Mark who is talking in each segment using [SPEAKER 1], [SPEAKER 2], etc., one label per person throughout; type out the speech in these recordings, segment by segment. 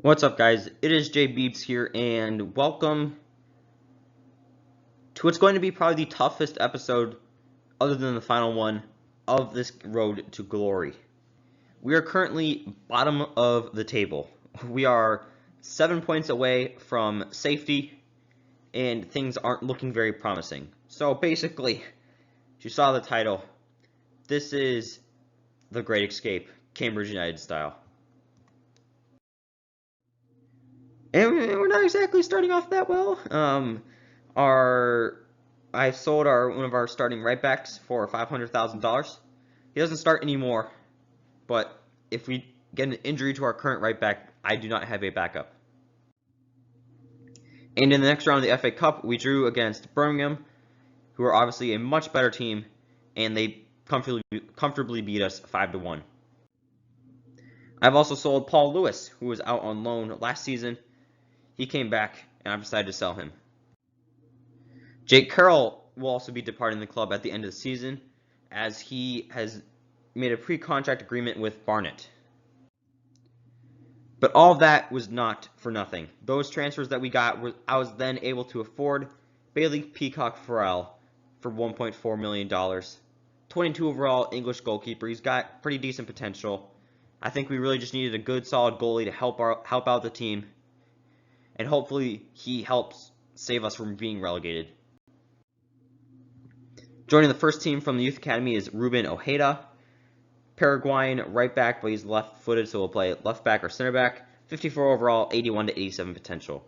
[SPEAKER 1] What's up, guys? It is Jay Beebs here, and welcome to what's going to be probably the toughest episode, other than the final one, of this road to glory. We are currently bottom of the table. We are 7 points away from safety, and things aren't looking very promising. So basically, as you saw the title, this is the Great Escape, Cambridge United style. And we're not exactly starting off that well. I sold one of our starting right backs for $500,000. He doesn't start anymore, but if we get an injury to our current right back, I do not have a backup. And in the next round of the FA Cup, we drew against Birmingham, who are obviously a much better team, and they comfortably beat us 5-1. I've also sold Paul Lewis, who was out on loan last season. He came back, and I've decided to sell him. Jake Carroll will also be departing the club at the end of the season, as he has made a pre-contract agreement with Barnet. But all of that was not for nothing. Those transfers that we got, I was then able to afford Bailey Peacock Farrell for $1.4 million. 22 overall English goalkeeper. He's got pretty decent potential. I think we really just needed a good, solid goalie to help out the team. And hopefully he helps save us from being relegated. Joining the first team from the youth academy is Ruben Ojeda, Paraguayan right back, but he's left-footed, so he'll play left back or center back. 54 overall, 81 to 87 potential.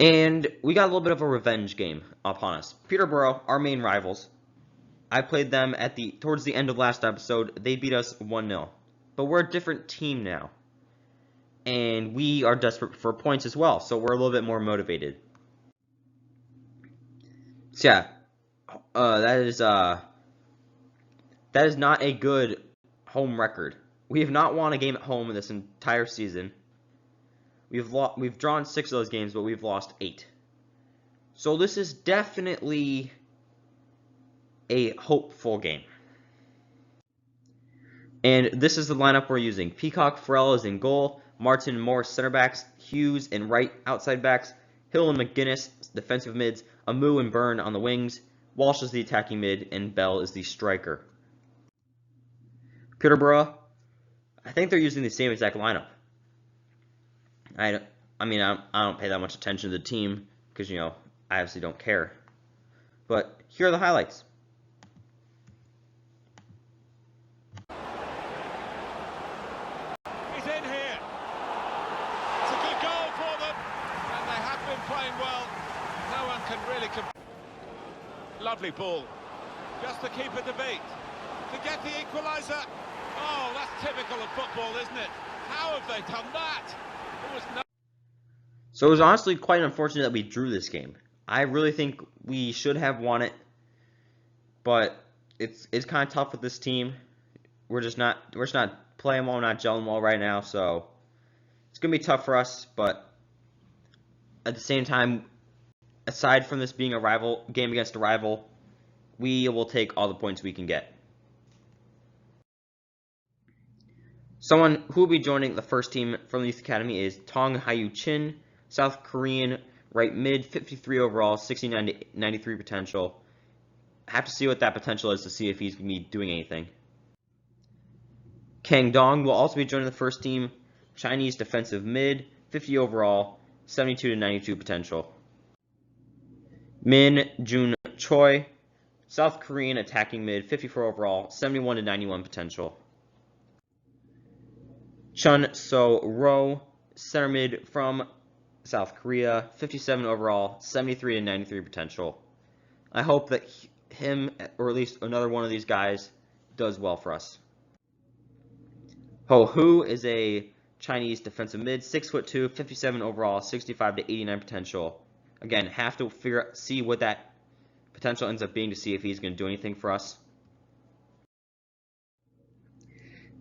[SPEAKER 1] And we got a little bit of a revenge game upon us. Peterborough, our main rivals. I played them towards the end of last episode. They beat us 1-0. But we're a different team now. And we are desperate for points as well, so we're a little bit more motivated. So yeah, that is not a good home record. We have not won a game at home this entire season. We've drawn 6 of those games, but we've lost 8. So this is definitely a hopeful game. And this is the lineup we're using. Peacock Farrell is in goal. Martin and Morris center backs, Hughes and Wright outside backs, Hill and McGuinness defensive mids, Amu and Byrne on the wings, Walsh is the attacking mid, and Bell is the striker. Peterborough, I think they're using the same exact lineup. I don't pay that much attention to the team because, I obviously don't care. But here are the highlights.
[SPEAKER 2] Playing well, no one can really lovely ball, just to keep a debate, to get the equaliser. Oh, that's typical of football, isn't it? How have they done that?
[SPEAKER 1] So it was honestly quite unfortunate that we drew this game. I really think we should have won it, but it's kind of tough with this team. We're just not playing well, not gelling well right now, so it's gonna be tough for us, but at the same time, aside from this being a game against a rival, we will take all the points we can get. Someone who will be joining the first team from the youth academy is Tong Hayu Chin, South Korean right mid, 53 overall, 69 to 93 potential. Have to see what that potential is to see if he's going to be doing anything. Kang Dong will also be joining the first team, Chinese defensive mid, 50 overall, 72 to 92 potential. Min Jun Choi, South Korean attacking mid, 54 overall, 71 to 91 potential. Chun So Ro, center mid from South Korea, 57 overall, 73 to 93 potential. I hope that him, or at least another one of these guys, does well for us. Ho Hu is a Chinese defensive mid, 6'2", 57 overall, 65 to 89 potential. Again, have to see what that potential ends up being to see if he's going to do anything for us.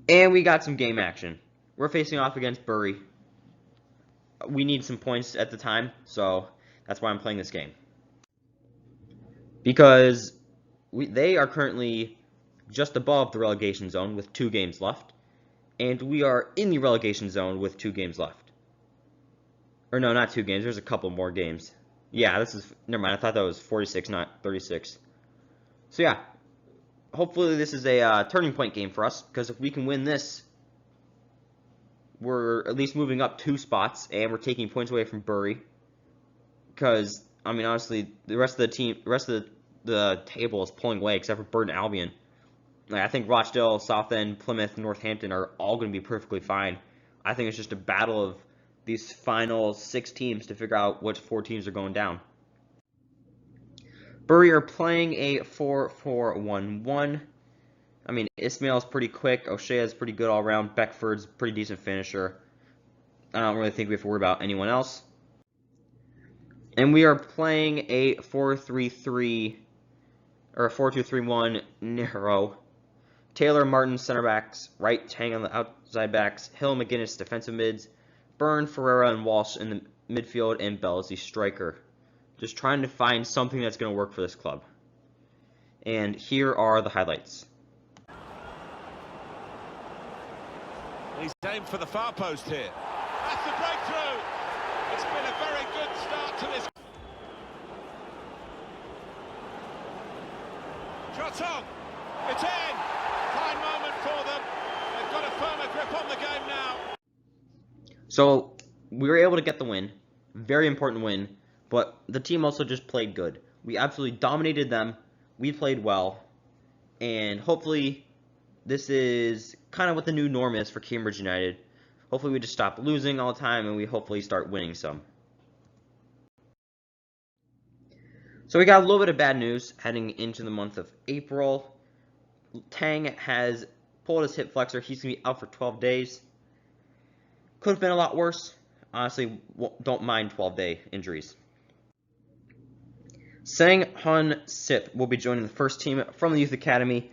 [SPEAKER 1] And we got some game action. We're facing off against Bury. We need some points at the time, so that's why I'm playing this game. Because they are currently just above the relegation zone with 2 games left. And we are in the relegation zone with 2 games left. Or no, not 2 games. There's a couple more games. Yeah, this is... Never mind. I thought that was 46, not 36. So yeah. Hopefully this is a turning point game for us. Because if we can win this, we're at least moving up 2 spots. And we're taking points away from Bury. Because, I mean, honestly, the rest of the table is pulling away. Except for Burton Albion. Like, I think Rochdale, Southend, Plymouth, Northampton are all going to be perfectly fine. I think it's just a battle of these final 6 teams to figure out which 4 teams are going down. Bury are playing a 4-4-1-1. I mean, Ismail's pretty quick. O'Shea's pretty good all around. Beckford's pretty decent finisher. I don't really think we have to worry about anyone else. And we are playing a 4-3-3 or a 4-2-3-1 narrow. Taylor, Martin, center backs. Wright, Tang on the outside backs. Hill, McGuinness, defensive mids. Byrne, Ferreira, and Walsh in the midfield. And Bell is the striker. Just trying to find something that's going to work for this club. And here are the highlights.
[SPEAKER 2] He's aimed for the far post here. That's the breakthrough. It's been a very good start to this. Shot on. It's in. Fine moment for them. They've got a firmer grip on the game now.
[SPEAKER 1] So, we were able to get the win. Very important win. But the team also just played good. We absolutely dominated them. We played well. And hopefully, this is kind of what the new norm is for Cambridge United. Hopefully, we just stop losing all the time and we hopefully start winning some. So, we got a little bit of bad news heading into the month of April. Tang has pulled his hip flexor. He's going to be out for 12 days. Could have been a lot worse. Honestly, don't mind 12-day injuries. Sang Hun Sip will be joining the first team from the Youth Academy.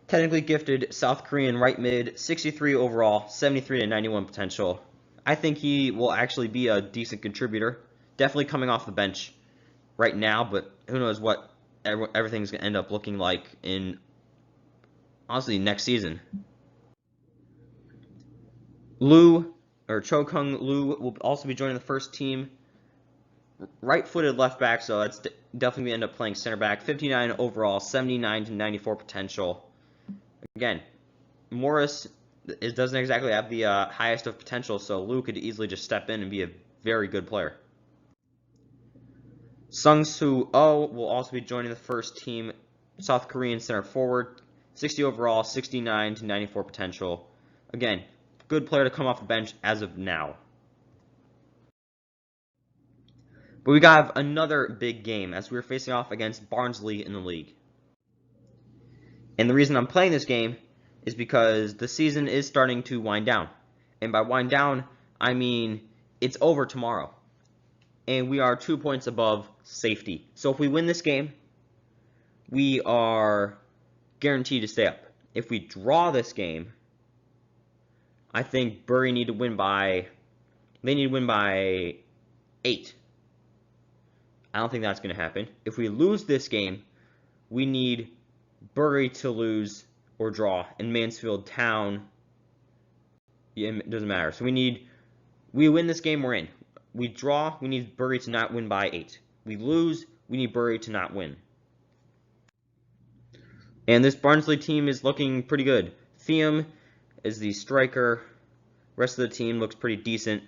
[SPEAKER 1] Technically gifted South Korean right mid, 63 overall, 73 to 91 potential. I think he will actually be a decent contributor. Definitely coming off the bench right now, but who knows what everything's going to end up looking like in, honestly, next season. Cho Kung Lu will also be joining the first team. Right-footed left back, so that's definitely going to end up playing center back. 59 overall, 79 to 94 potential. Again, Morris doesn't exactly have the highest of potential, so Lu could easily just step in and be a very good player. Sung Soo Oh will also be joining the first team. South Korean center forward, 60 overall, 69 to 94 potential. Again, good player to come off the bench as of now. But we got another big game as we were facing off against Barnsley in the league. And the reason I'm playing this game is because the season is starting to wind down. And by wind down, I mean it's over tomorrow. And we are 2 points above safety. So if we win this game, we are guaranteed to stay up. If we draw this game, I think Bury need to win by... They need to win by 8. I don't think that's going to happen. If we lose this game, we need Bury to lose or draw. And Mansfield Town, yeah, it doesn't matter. So we win this game, we're in. We draw, we need Bury to not win by 8. We lose, we need Bury to not win. And this Barnsley team is looking pretty good. Thiam is the striker. Rest of the team looks pretty decent.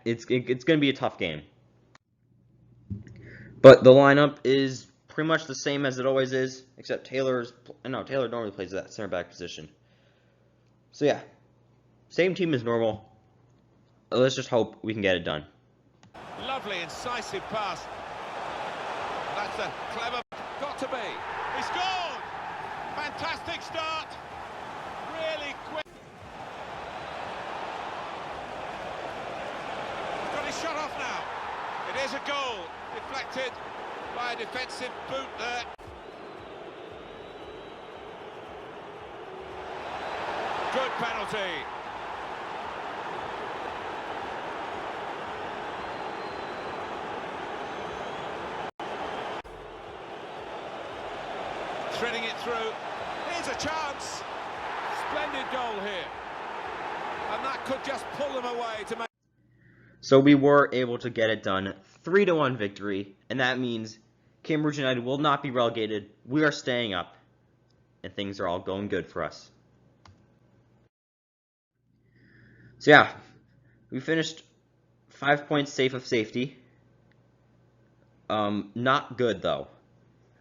[SPEAKER 1] It's going to be a tough game. But the lineup is pretty much the same as it always is, except Taylor normally plays that center back position. So yeah, same team as normal. Let's just hope we can get it done.
[SPEAKER 2] Lovely incisive pass. That's a clever, got to be. He scored! Fantastic start. Really quick. Got his shot off now. It is a goal. Deflected by a defensive boot there. Good penalty. Threading it through. Here's a chance. Splendid goal here. and that could just pull them away to make...
[SPEAKER 1] So we were able to get it done. 3-1 victory, and that means Cambridge United will not be relegated. We are staying up, and things are all going good for us. So yeah, we finished 5 points safe of safety. Not good though.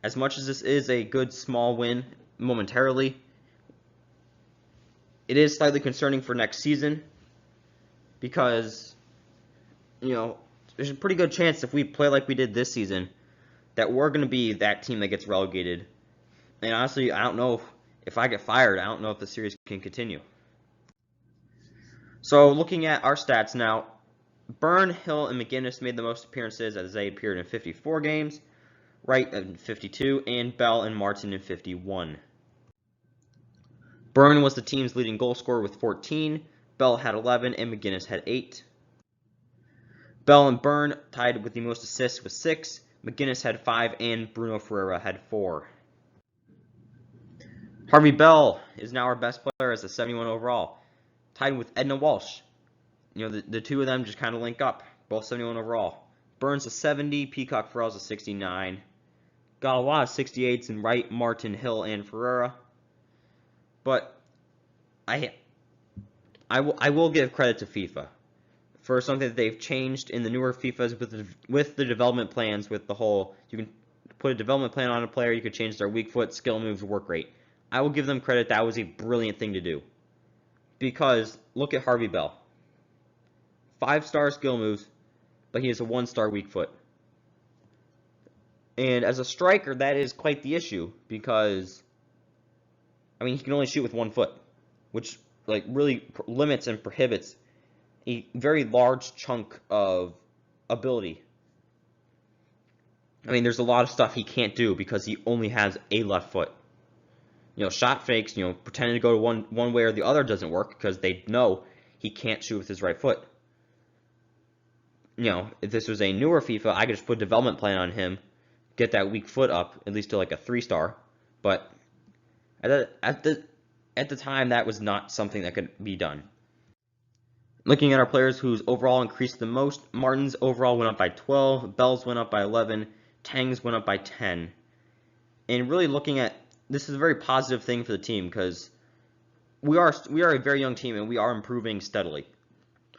[SPEAKER 1] As much as this is a good small win momentarily, it is slightly concerning for next season because, you know, there's a pretty good chance if we play like we did this season that we're going to be that team that gets relegated. And honestly, I don't know if I get fired, I don't know if the series can continue. So looking at our stats now, Byrne, Hill, and McGuinness made the most appearances as they appeared in 54 games, Wright in 52, and Bell and Martin in 51. Byrne was the team's leading goal scorer with 14, Bell had 11, and McGuinness had 8. Bell and Byrne tied with the most assists with 6, McGuinness had 5, and Bruno Ferreira had 4. Harvey Bell is now our best player as a 71 overall, tied with Edna Walsh. You know, the two of them just kind of link up, both 71 overall. Burns a 70, Peacock Farrell's a 69. Got a lot of 68s in Wright, Martin, Hill, and Ferreira. But I will give credit to FIFA for something that they've changed in the newer FIFAs with the development plans, with the whole, you can put a development plan on a player, you could change their weak foot, skill moves, work rate. I will give them credit, that was a brilliant thing to do. Because look at Harvey Bell. 5-star skill moves, but he has a 1-star weak foot. And as a striker, that is quite the issue, because, I mean, he can only shoot with 1 foot, which, like, really limits and prohibits a very large chunk of ability. I mean, there's a lot of stuff he can't do because he only has a left foot. You know, shot fakes, you know, pretending to go to one way or the other doesn't work because they know he can't shoot with his right foot. You know, if this was a newer FIFA, I could just put a development plan on him, get that weak foot up, at least to like a 3-star. But at the time, that was not something that could be done. Looking at our players whose overall increased the most, Martin's overall went up by 12, Bell's went up by 11, Tang's went up by 10. And really looking at, this is a very positive thing for the team because we are a very young team and we are improving steadily.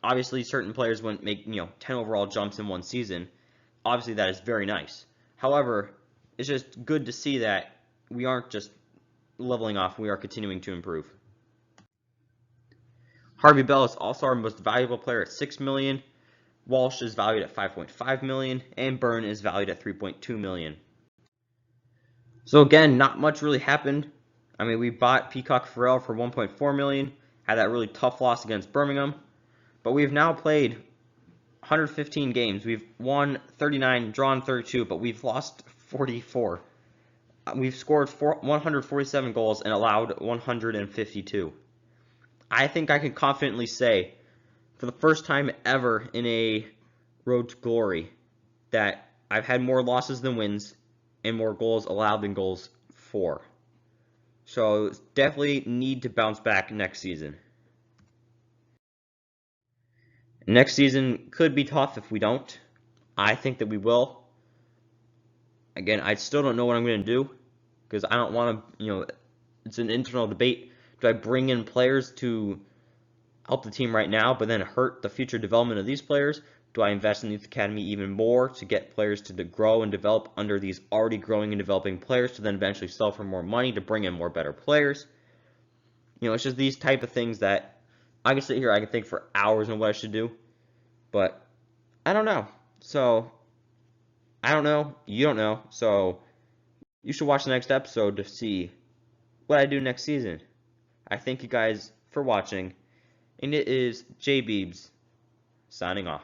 [SPEAKER 1] Obviously, certain players wouldn't make, you know, 10 overall jumps in one season. Obviously, that is very nice. However, it's just good to see that we aren't just leveling off, we are continuing to improve. Harvey Bell is also our most valuable player at $6 million. Walsh is valued at $5.5 million, and Byrne is valued at $3.2 million. So again, not much really happened. I mean, we bought Peacock Farrell for $1.4 million, had that really tough loss against Birmingham. But we've now played 115 games. We've won 39, drawn 32, but we've lost 44. We've scored 147 goals and allowed 152. I think I can confidently say, for the first time ever in a road to glory, that I've had more losses than wins and more goals allowed than goals for. So definitely need to bounce back next season. Next season could be tough if we don't. I think that we will. Again, I still don't know what I'm going to do because I don't want to, you know, it's an internal debate. Do I bring in players to help the team right now but then hurt the future development of these players? Do I invest in the youth academy even more to get players to grow and develop under these already growing and developing players to then eventually sell for more money to bring in more better players? You know, it's just these type of things that I can sit here, I can think for hours on what I should do, but I don't know. So, I don't know, you don't know, so you should watch the next episode to see what I do next season. I thank you guys for watching, and it is J Beebs signing off.